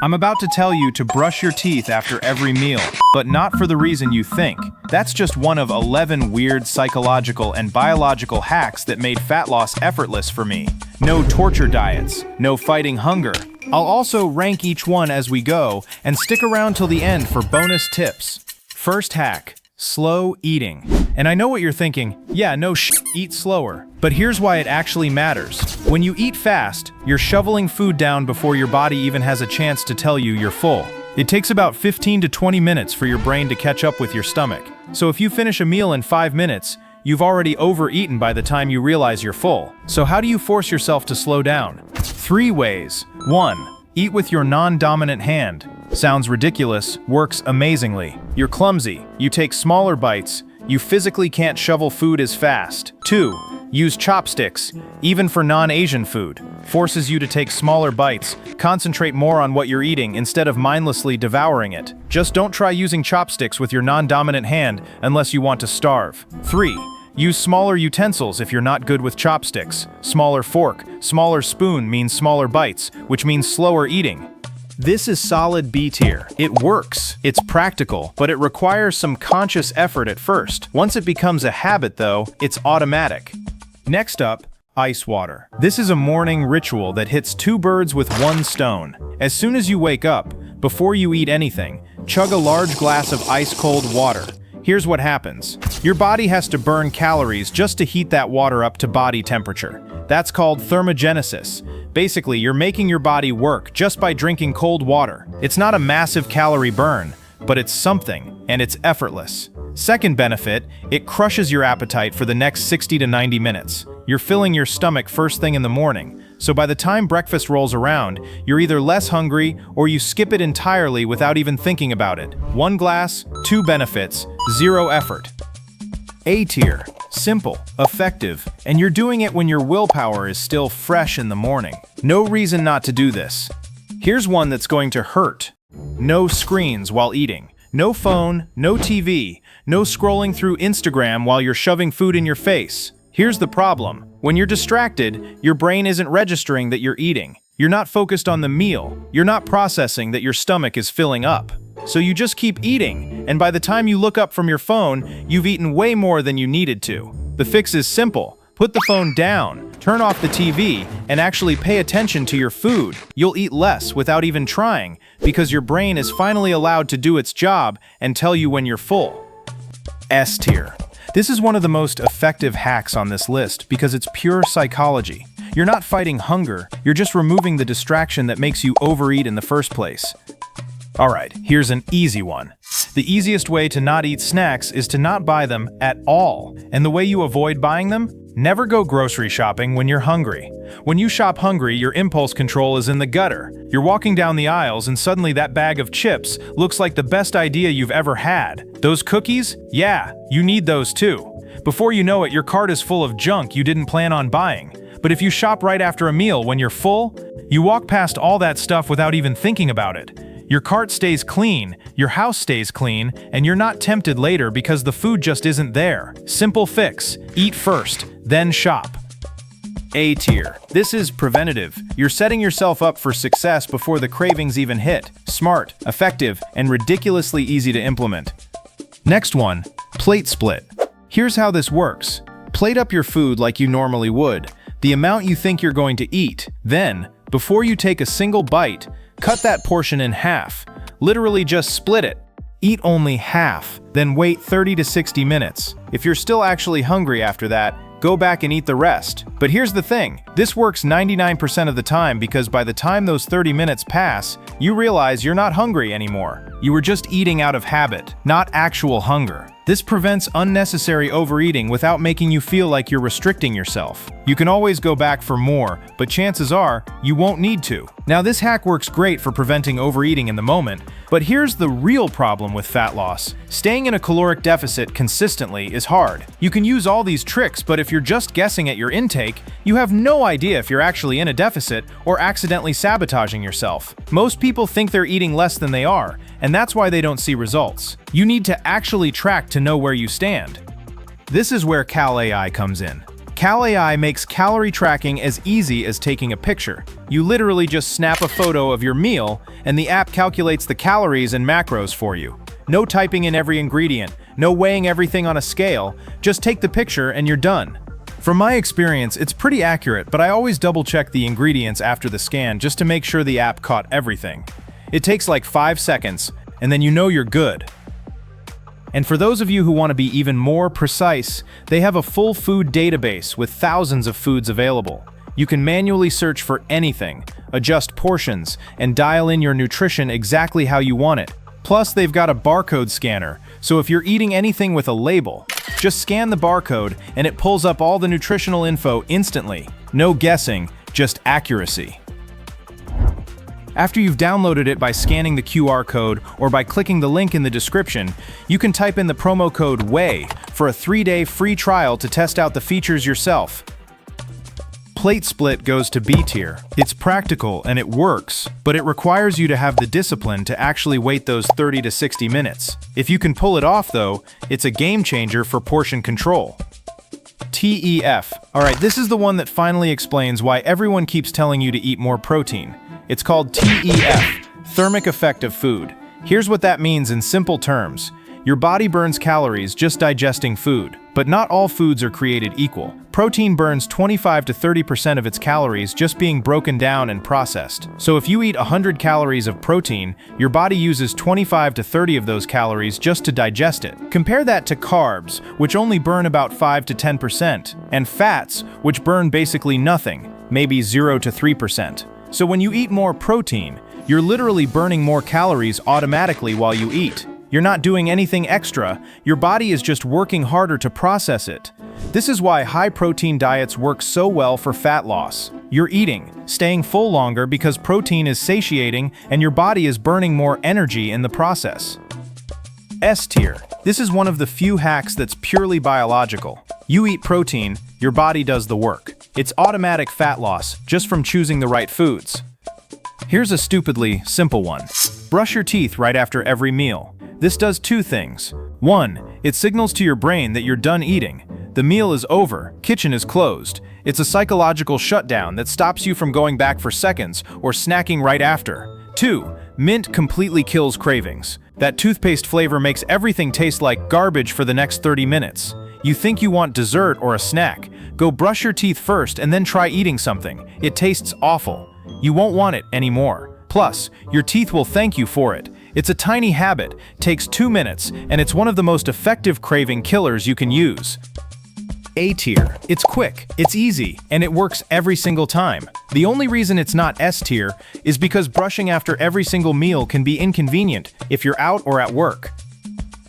I'm about to tell you to brush your teeth after every meal, but not for the reason you think. That's just one of 11 weird psychological and biological hacks that made fat loss effortless for me. No torture diets, no fighting hunger. I'll also rank each one as we go, and stick around till the end for bonus tips. First hack, slow eating. And I know what you're thinking, yeah, no eat slower. But here's why it actually matters. When you eat fast, you're shoveling food down before your body even has a chance to tell you you're full. It takes about 15 to 20 minutes for your brain to catch up with your stomach. So if you finish a meal in 5 minutes, you've already overeaten by the time you realize you're full. So how do you force yourself to slow down? 3 ways. 1. Eat with your non-dominant hand. Sounds ridiculous, works amazingly. You're clumsy, you take smaller bites, you physically can't shovel food as fast. 2. Use chopsticks, even for non-Asian food. Forces you to take smaller bites, concentrate more on what you're eating instead of mindlessly devouring it. Just don't try using chopsticks with your non-dominant hand unless you want to starve. 3. Use smaller utensils if you're not good with chopsticks. Smaller fork, smaller spoon means smaller bites, which means slower eating. This is solid B tier. It works, it's practical, but it requires some conscious effort at first. Once it becomes a habit though, it's automatic. Next up, ice water. This is a morning ritual that hits 2 birds with 1 stone. As soon as you wake up, before you eat anything, chug a large glass of ice-cold water. Here's what happens. Your body has to burn calories just to heat that water up to body temperature. That's called thermogenesis. Basically, you're making your body work just by drinking cold water. It's not a massive calorie burn, but it's something, and it's effortless. Second benefit, it crushes your appetite for the next 60 to 90 minutes. You're filling your stomach first thing in the morning, so by the time breakfast rolls around, you're either less hungry or you skip it entirely without even thinking about it. 1 glass, 2 benefits, 0 effort. A tier. Simple, effective, and you're doing it when your willpower is still fresh in the morning. No reason not to do this. Here's one that's going to hurt. No screens while eating. No phone, no TV, no scrolling through Instagram while you're shoving food in your face. Here's the problem. When you're distracted, your brain isn't registering that you're eating. You're not focused on the meal. You're not processing that your stomach is filling up. So you just keep eating, and by the time you look up from your phone, you've eaten way more than you needed to. The fix is simple. Put the phone down, turn off the TV, and actually pay attention to your food. You'll eat less without even trying, because your brain is finally allowed to do its job and tell you when you're full. S tier. This is one of the most effective hacks on this list because it's pure psychology. You're not fighting hunger, you're just removing the distraction that makes you overeat in the first place. Alright, here's an easy one. The easiest way to not eat snacks is to not buy them at all. And the way you avoid buying them? Never go grocery shopping when you're hungry. When you shop hungry, your impulse control is in the gutter. You're walking down the aisles and suddenly that bag of chips looks like the best idea you've ever had. Those cookies? Yeah, you need those too. Before you know it, your cart is full of junk you didn't plan on buying. But if you shop right after a meal when you're full, you walk past all that stuff without even thinking about it. Your cart stays clean, your house stays clean, and you're not tempted later because the food just isn't there. Simple fix. Eat first, then shop. A tier. This is preventative. You're setting yourself up for success before the cravings even hit. Smart, effective, and ridiculously easy to implement. Next one, plate split. Here's how this works. Plate up your food like you normally would, the amount you think you're going to eat. Then, before you take a single bite, cut that portion in half. Literally just split it. Eat only half, then wait 30 to 60 minutes. If you're still actually hungry after that, go back and eat the rest. But here's the thing, this works 99% of the time because by the time those 30 minutes pass, you realize you're not hungry anymore. You were just eating out of habit, not actual hunger. This prevents unnecessary overeating without making you feel like you're restricting yourself. You can always go back for more, but chances are, you won't need to. Now this hack works great for preventing overeating in the moment, but here's the real problem with fat loss. Staying in a caloric deficit consistently is hard. You can use all these tricks, but if you're just guessing at your intake, you have no idea if you're actually in a deficit or accidentally sabotaging yourself. Most people think they're eating less than they are, and that's why they don't see results. You need to actually track to know where you stand. This is where Cal AI comes in. Cal.ai makes calorie tracking as easy as taking a picture. You literally just snap a photo of your meal, and the app calculates the calories and macros for you. No typing in every ingredient, no weighing everything on a scale, just take the picture and you're done. From my experience, it's pretty accurate, but I always double-check the ingredients after the scan just to make sure the app caught everything. It takes like 5 seconds, and then you know you're good. And for those of you who want to be even more precise, they have a full food database with thousands of foods available. You can manually search for anything, adjust portions, and dial in your nutrition exactly how you want it. Plus, they've got a barcode scanner, so if you're eating anything with a label, just scan the barcode and it pulls up all the nutritional info instantly. No guessing, just accuracy. After you've downloaded it by scanning the QR code or by clicking the link in the description, you can type in the promo code WAY for a 3-day free trial to test out the features yourself. Plate split goes to B tier. It's practical and it works, but it requires you to have the discipline to actually wait those 30 to 60 minutes. If you can pull it off though, it's a game changer for portion control. TEF. Alright, this is the one that finally explains why everyone keeps telling you to eat more protein. It's called TEF, thermic effect of food. Here's what that means in simple terms. Your body burns calories just digesting food, but not all foods are created equal. Protein burns 25 to 30% of its calories just being broken down and processed. So if you eat 100 calories of protein, your body uses 25 to 30 of those calories just to digest it. Compare that to carbs, which only burn about 5 to 10%, and fats, which burn basically nothing, maybe 0 to 3%. So when you eat more protein, you're literally burning more calories automatically while you eat. You're not doing anything extra, your body is just working harder to process it. This is why high-protein diets work so well for fat loss. You're eating, staying full longer because protein is satiating and your body is burning more energy in the process. S tier. This is one of the few hacks that's purely biological. You eat protein, your body does the work. It's automatic fat loss, just from choosing the right foods. Here's a stupidly simple one. Brush your teeth right after every meal. This does 2 things. 1, it signals to your brain that you're done eating. The meal is over, kitchen is closed. It's a psychological shutdown that stops you from going back for seconds or snacking right after. 2, mint completely kills cravings. That toothpaste flavor makes everything taste like garbage for the next 30 minutes. You think you want dessert or a snack. Go brush your teeth first and then try eating something. It tastes awful. You won't want it anymore. Plus, your teeth will thank you for it. It's a tiny habit, takes 2 minutes, and it's one of the most effective craving killers you can use. A tier. It's quick, it's easy, and it works every single time. The only reason it's not S tier is because brushing after every single meal can be inconvenient if you're out or at work.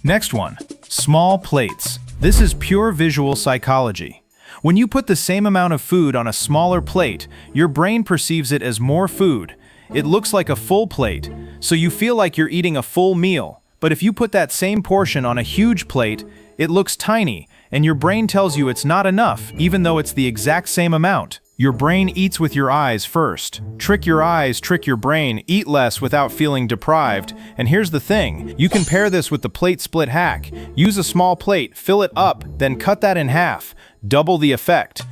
Next one, small plates. This is pure visual psychology. When you put the same amount of food on a smaller plate, your brain perceives it as more food. It looks like a full plate, so you feel like you're eating a full meal. But if you put that same portion on a huge plate, it looks tiny, and your brain tells you it's not enough, even though it's the exact same amount. Your brain eats with your eyes first. Trick your eyes, trick your brain, eat less without feeling deprived. And here's the thing, you can pair this with the plate split hack. Use a small plate, fill it up, then cut that in half. Double the effect.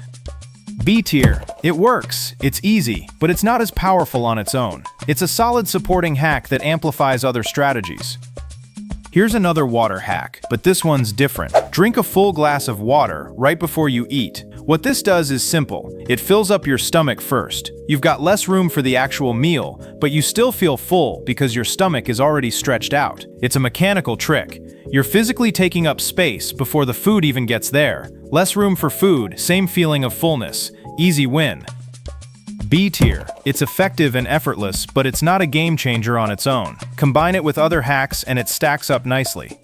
B tier. It works, it's easy, but it's not as powerful on its own. It's a solid supporting hack that amplifies other strategies. Here's another water hack, but this one's different. Drink a full glass of water right before you eat. What this does is simple. It fills up your stomach first. You've got less room for the actual meal, but you still feel full because your stomach is already stretched out. It's a mechanical trick. You're physically taking up space before the food even gets there. Less room for food, same feeling of fullness. Easy win. B tier. It's effective and effortless, but it's not a game changer on its own. Combine it with other hacks and it stacks up nicely.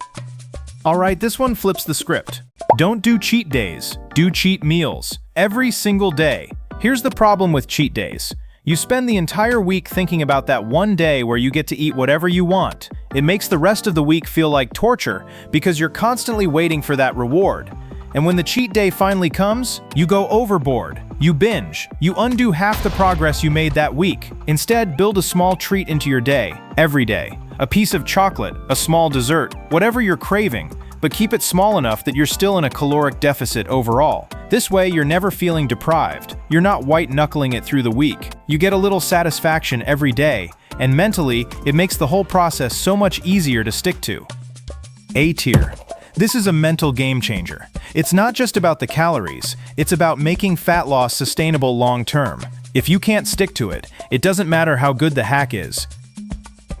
Alright, this one flips the script. Don't do cheat days, do cheat meals. Every single day. Here's the problem with cheat days. You spend the entire week thinking about that one day where you get to eat whatever you want. It makes the rest of the week feel like torture because you're constantly waiting for that reward. And when the cheat day finally comes, you go overboard. You binge. You undo half the progress you made that week. Instead, build a small treat into your day, every day. A piece of chocolate, a small dessert, whatever you're craving. but keep it small enough that you're still in a caloric deficit overall. This way, you're never feeling deprived. You're not white-knuckling it through the week. You get a little satisfaction every day, and mentally, it makes the whole process so much easier to stick to. A tier. This is a mental game changer. It's not just about the calories, it's about making fat loss sustainable long-term. If you can't stick to it, it doesn't matter how good the hack is.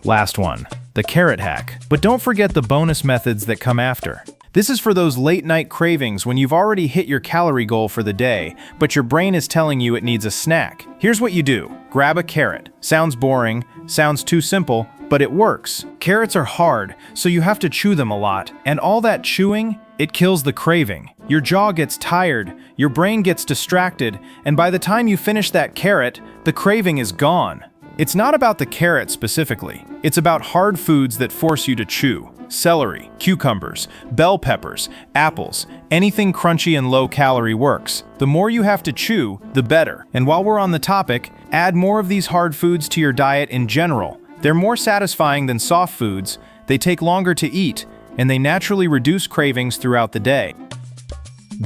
Last one, the carrot hack. But don't forget the bonus methods that come after. This is for those late-night cravings when you've already hit your calorie goal for the day, but your brain is telling you it needs a snack. Here's what you do. Grab a carrot. Sounds boring, sounds too simple, but it works. Carrots are hard, so you have to chew them a lot, and all that chewing, it kills the craving. Your jaw gets tired, your brain gets distracted, and by the time you finish that carrot, the craving is gone. It's not about the carrot specifically. It's about hard foods that force you to chew. Celery, cucumbers, bell peppers, apples, anything crunchy and low-calorie works. The more you have to chew, the better. And while we're on the topic, add more of these hard foods to your diet in general. They're more satisfying than soft foods, they take longer to eat, and they naturally reduce cravings throughout the day.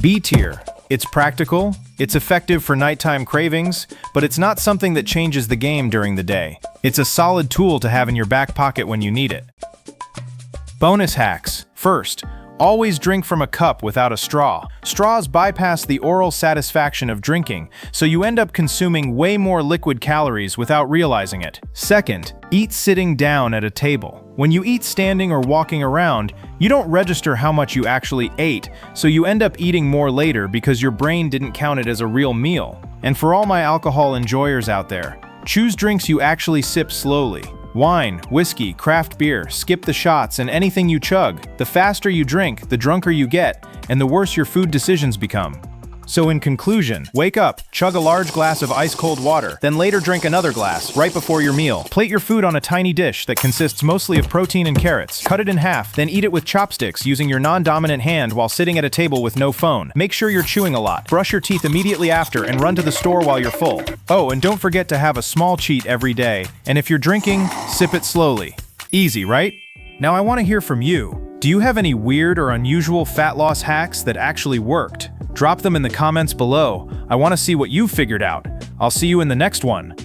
B tier. It's practical, it's effective for nighttime cravings, but it's not something that changes the game during the day. It's a solid tool to have in your back pocket when you need it. Bonus hacks. First, always drink from a cup without a straw. Straws bypass the oral satisfaction of drinking, so you end up consuming way more liquid calories without realizing it. Second, eat sitting down at a table. When you eat standing or walking around, you don't register how much you actually ate, so you end up eating more later because your brain didn't count it as a real meal. And for all my alcohol enjoyers out there, choose drinks you actually sip slowly. Wine, whiskey, craft beer, skip the shots, and anything you chug. The faster you drink, the drunker you get, and the worse your food decisions become. So in conclusion, wake up, chug a large glass of ice-cold water, then later drink another glass right before your meal. Plate your food on a tiny dish that consists mostly of protein and carrots. Cut it in half, then eat it with chopsticks using your non-dominant hand while sitting at a table with no phone. Make sure you're chewing a lot. Brush your teeth immediately after and run to the store while you're full. Oh, and don't forget to have a small cheat every day. And if you're drinking, sip it slowly. Easy, right? Now I want to hear from you. Do you have any weird or unusual fat loss hacks that actually worked? Drop them in the comments below. I want to see what you figured out. I'll see you in the next one.